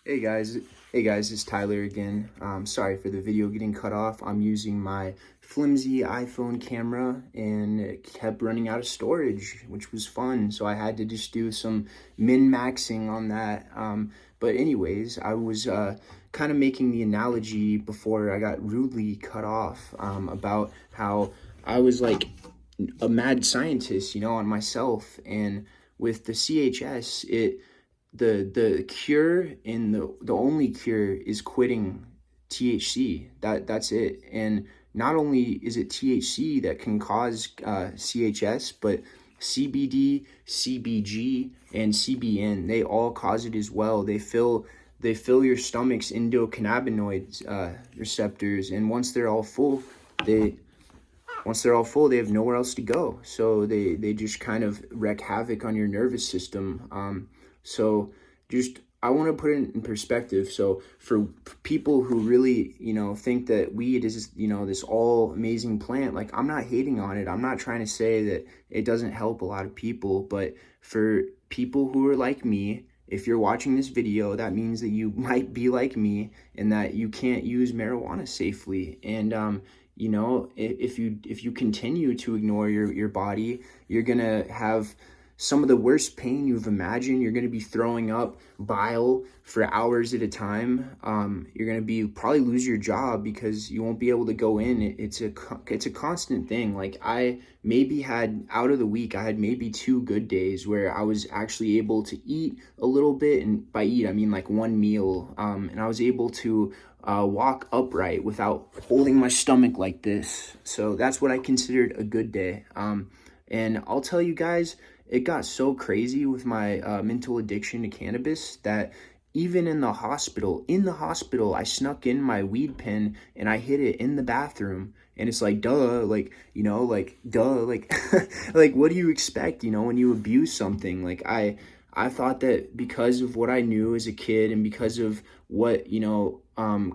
Hey guys, it's Tyler again. Sorry for the video getting cut off. I'm using my flimsy iPhone camera and it kept running out of storage, which was fun. So I had to just do some min-maxing on that. But anyways, I was kind of making the analogy before I got rudely cut off about how I was like a mad scientist, on myself. And with the CHS, the cure and the only cure is quitting THC. That's it. And not only is it THC that can cause CHS, but CBD, CBG, and CBN, they all cause it as well. They fill your stomach's endocannabinoid receptors, and they once they're all full, they have nowhere else to go. So they just kind of wreak havoc on your nervous system. So just I want to put it in perspective. So for people who really, think that weed is, this all amazing plant, like I'm not hating on it. I'm not trying to say that it doesn't help a lot of people, but for people who are like me, if you're watching this video, that means that you might be like me and that you can't use marijuana safely. And if you continue to ignore your body, you're gonna have some of the worst pain you've imagined. You're going to be throwing up bile for hours at a time. You're going to probably lose your job because you won't be able to go in. It's a constant thing. Like I maybe had out of the week, I had maybe 2 good days where I was actually able to eat a little bit. And by eat, I mean like one meal. And I was able to walk upright without holding my stomach like this. So that's what I considered a good day. And I'll tell you guys, it got so crazy with my mental addiction to cannabis that even in the hospital, I snuck in my weed pen and I hid it in the bathroom. And it's like, duh, like, duh, like, like, what do you expect, when you abuse something? Like, I thought that because of what I knew as a kid and because of what,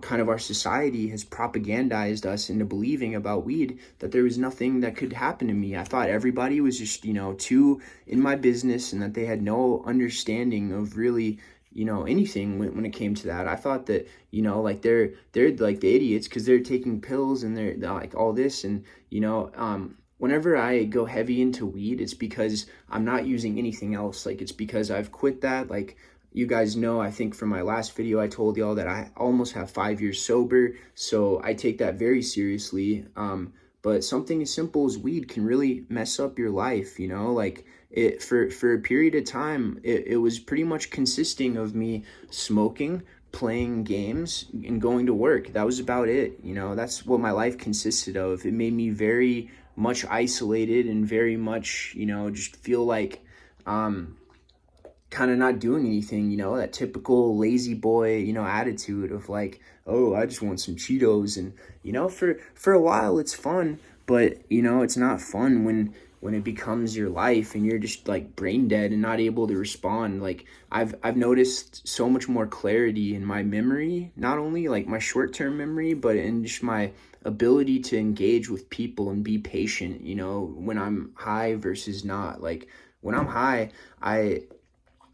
kind of our society has propagandized us into believing about weed, that there was nothing that could happen to me. I thought everybody was just, too in my business and that they had no understanding of really, anything when it came to that. I thought that, like they're like the idiots because they're taking pills and they're like all this. And, whenever I go heavy into weed, it's because I'm not using anything else. Like it's because I've quit that. Like you guys know, I think from my last video, I told y'all that I almost have 5 years sober. So I take that very seriously. But something as simple as weed can really mess up your life, like it for a period of time, it was pretty much consisting of me smoking, playing games, and going to work. That was about it. That's what my life consisted of. It made me very much isolated and very much, just feel like kind of not doing anything, that typical lazy boy, attitude of like, oh, I just want some Cheetos. And, for a while it's fun, but, it's not fun when it becomes your life and you're just like brain dead and not able to respond. Like I've noticed so much more clarity in my memory, not only like my short-term memory, but in just my ability to engage with people and be patient, when I'm high versus not. Like when I'm high,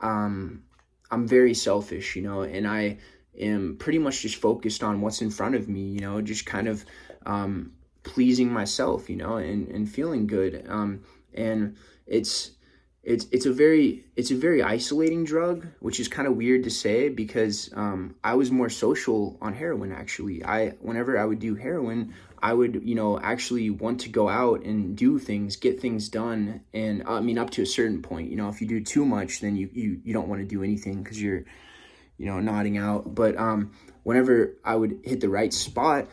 I'm very selfish, and I am pretty much just focused on what's in front of me, just kind of pleasing myself, and feeling good. And it's a very isolating drug, which is kind of weird to say because I was more social on heroin. Actually, whenever I would do heroin, I would actually want to go out and do things, get things done. And I mean, up to a certain point, if you do too much, then you don't want to do anything because you're nodding out. But whenever I would hit the right spot,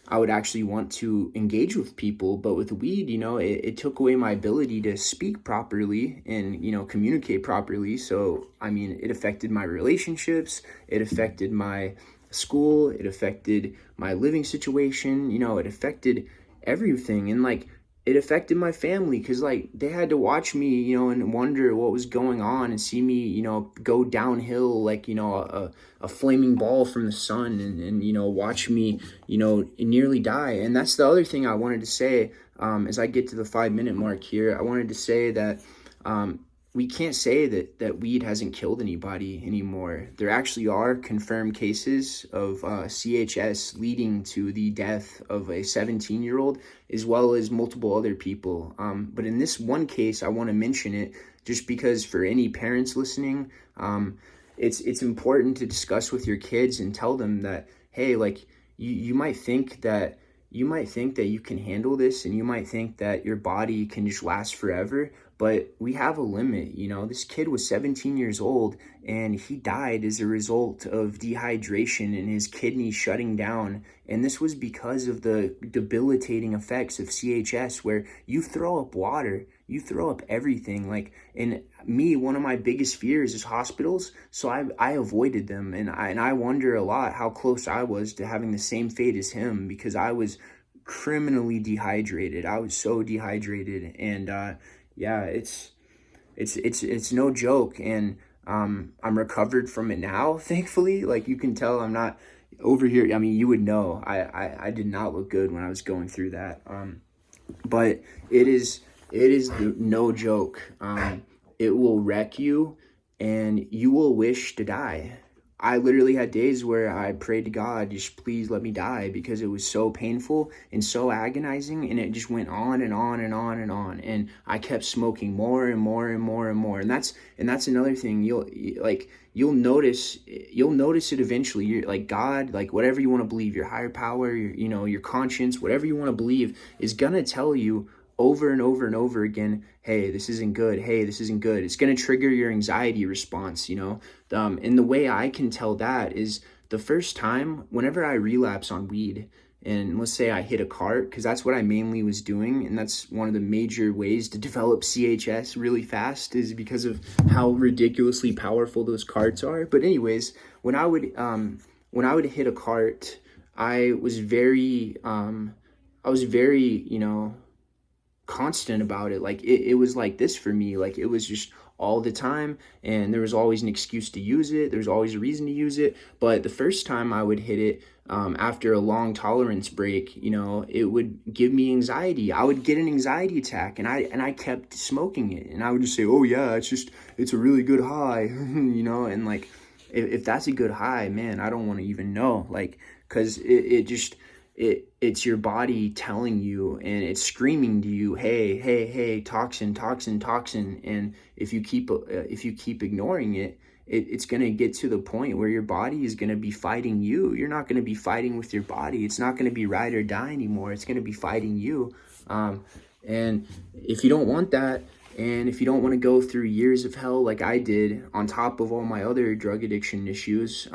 I would actually want to engage with people. But with weed, it took away my ability to speak properly and, communicate properly. So, I mean, it affected my relationships, it affected my school, it affected my living situation, it affected everything. And like, it affected my family because like they had to watch me, and wonder what was going on and see me, go downhill like, a flaming ball from the sun and watch me, nearly die. And that's the other thing I wanted to say as I get to the 5-minute mark here. I wanted to say that we can't say that weed hasn't killed anybody anymore. There actually are confirmed cases of CHS leading to the death of a 17-year-old, as well as multiple other people. But in this one case, I want to mention it just because for any parents listening, it's important to discuss with your kids and tell them that, hey, like you might think that you can handle this, and you might think that your body can just last forever, but we have a limit. This kid was 17 years old and he died as a result of dehydration and his kidneys shutting down. And this was because of the debilitating effects of CHS, where you throw up water, you throw up everything. And me, one of my biggest fears is hospitals, so I avoided them. And I wonder a lot how close I was to having the same fate as him, because I was criminally dehydrated. I was so dehydrated. And yeah, it's no joke. And I'm recovered from it now, thankfully. Like, you can tell I'm not over here. I mean, you would know I did not look good when I was going through that. But it is no joke. It will wreck you, and you will wish to die. I literally had days where I prayed to God, just please let me die, because it was so painful and so agonizing, and it just went on and on and on and on. And I kept smoking more and more and more and more. And that's another thing. You'll notice it eventually. You're like, God, like whatever you want to believe, your higher power, your conscience, whatever you want to believe is gonna tell you over and over and over again, hey, this isn't good. Hey, this isn't good. It's going to trigger your anxiety response, And the way I can tell that is the first time, whenever I relapse on weed, and let's say I hit a cart, because that's what I mainly was doing, and that's one of the major ways to develop CHS really fast, is because of how ridiculously powerful those carts are. But anyways, when I would hit a cart, I was very, constant about it. Like it was like this for me. Like it was just all the time, and there was always an excuse to use it. There's always a reason to use it. But the first time I would hit it, after a long tolerance break, it would give me anxiety. I would get an anxiety attack, and I kept smoking it, and I would just say, oh yeah, it's a really good high, and like, if that's a good high, man, I don't want to even know, like, because it's your body telling you, and it's screaming to you, hey, toxin, toxin, toxin. And if you keep ignoring it, it's going to get to the point where your body is going to be fighting you. You're not going to be fighting with your body. It's not going to be ride or die anymore. It's going to be fighting you. And if you don't want that, and if you don't want to go through years of hell like I did, on top of all my other drug addiction issues,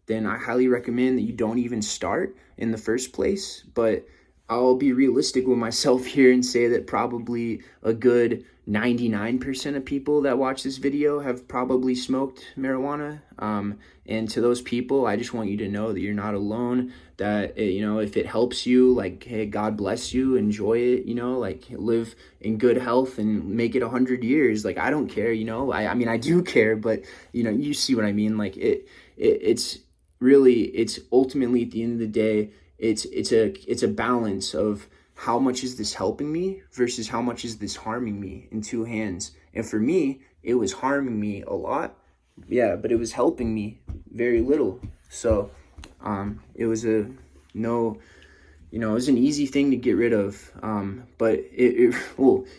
then I highly recommend that you don't even start in the first place. But I'll be realistic with myself here and say that probably a good 99% of people that watch this video have probably smoked marijuana. And to those people, I just want you to know that you're not alone, that, if it helps you, like, hey, God bless you, enjoy it, like, live in good health and make it 100 years. Like, I don't care, I mean, I do care, but, you see what I mean? Like, it's ultimately, at the end of the day, it's a balance of how much is this helping me versus how much is this harming me, in two hands. And for me, it was harming me a lot, yeah, but it was helping me very little. So it was it was an easy thing to get rid of, but it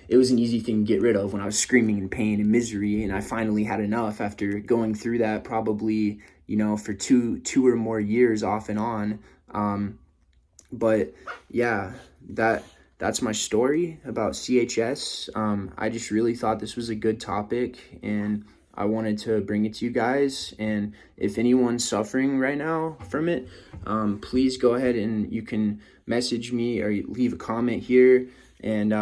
was an easy thing to get rid of when I was screaming in pain and misery, and I finally had enough after going through that probably, for two or more years off and on. But yeah, that's my story about CHS. I just really thought this was a good topic, and I wanted to bring it to you guys. And if anyone's suffering right now from it, please go ahead and you can message me or leave a comment here, and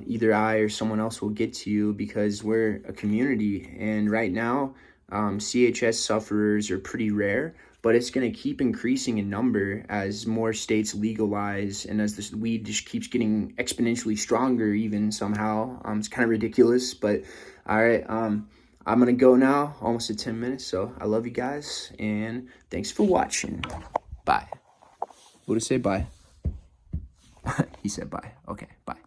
either I or someone else will get to you, because we're a community. And right now, CHS sufferers are pretty rare, but it's going to keep increasing in number as more states legalize, and as this weed just keeps getting exponentially stronger even somehow. It's kind of ridiculous, but all right. I'm going to go now, almost at 10 minutes. So I love you guys, and thanks for watching. Bye. What did he say? Bye. He said bye. Okay, bye.